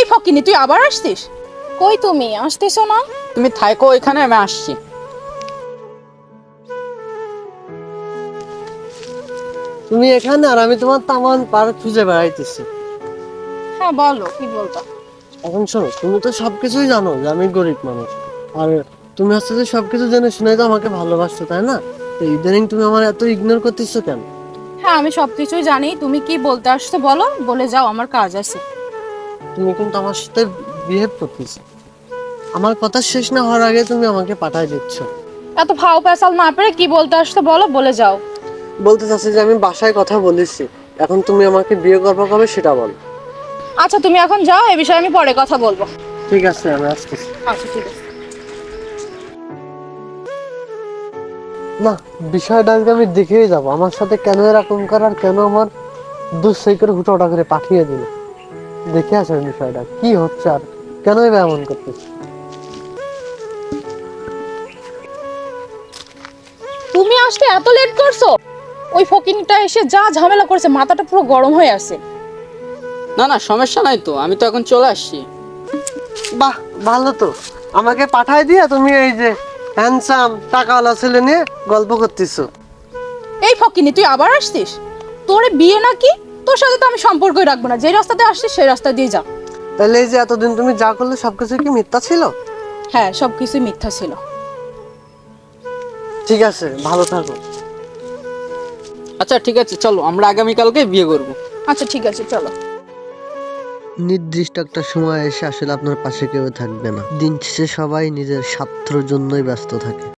এই ফকিনি, তুই আবার আসছিস? কই তুমি আসতেছো না? তুমি থাকো এখানে, আমি আসছি। তুমি এখানে আর আমি তোমার তামান পার খুঁজে বেড়াইতেছি। হ্যাঁ বলো, কি বলবা? এখন শোনো, তুমি তো সবকিছুই জানো যে আমি গরিব মানুষ, আর তুমি হচ্ছে যে সবকিছু জেনে শুনে তো আমাকে ভালোবাসছো, তাই না? তো ইদানিং তুমি আমার এত ইগনোর করতেছো কেন? হ্যাঁ আমি সবকিছুই জানি, তুমি কি বলতে আসছো বলো, বলে যাও, আমার কাজ আছে। তুমি কিন্তু আমার সাথে বিহেভ করতেছো। আমার কথা শেষ না হওয়ার আগে তুমি আমাকে পাঠায় দিচ্ছ। এত ফাও পেশাল না পেরে কি বলতে আসছো বলো, বলে যাও। বলতে চাচ্ছি যে আমি বাসায় কথা বলেছি, এখন তুমি আমাকে বিয়ে করবে কবে সেটা বলো। আচ্ছা তুমি এখন যাও, এ বিষয়ে আমি পরে কথা বলবো। ঠিক আছে, আমি আসতেছি। আচ্ছা ঠিক আছে। না, বিষয়টা আজকে আমি দেখেই যাবো, আমার সাথে কেন এরকম করার, কেন আমার দুঃসাই করে হুটোটা করে পাঠিয়ে দিল। দেখে আসেন বিষয়টা কি হচ্ছে আর কেন এমন করতেছে। তুমি আসতে এত লেট করছো? ওই ফকিনিটা এসে যা ঝামেলা করেছে, মাথাটা পুরো গরম হয়ে আছে। না না, সমস্যা নাই তো, আমি তো এখন চলে আসছি। বাহ, ভালো তো। আমাকে পাঠায় দিয়ে তুমি এই যে হ্যান্ডসাম টাকাওয়ালা ছেলে নিয়ে গল্প করতেছো। এই ফকিনি, তুই আবার আসছিস? তোরে বিয়ে নাকি? তোর সাথে তো আমি সম্পর্কই রাখবো না, যে রাস্তাতে আসছিস সেই রাস্তা দিয়ে যা। তাহলে এই যে এতদিন তুমি যা করলে সবকিছু কি মিথ্যা ছিল? হ্যাঁ সবকিছুই মিথ্যা ছিল। ঠিক আছে, ভালো থাকো। আচ্ছা ঠিক আছে, চলো আমরা আগামীকালকে বিয়ে করব। আচ্ছা ঠিক আছে চলো। নির্দিষ্ট একটা সময় এসে আসলে আপনার পাশে কেউ থাকবে না, দিন শেষে সবাই নিজের স্বার্থের জন্যই ব্যস্ত থাকে।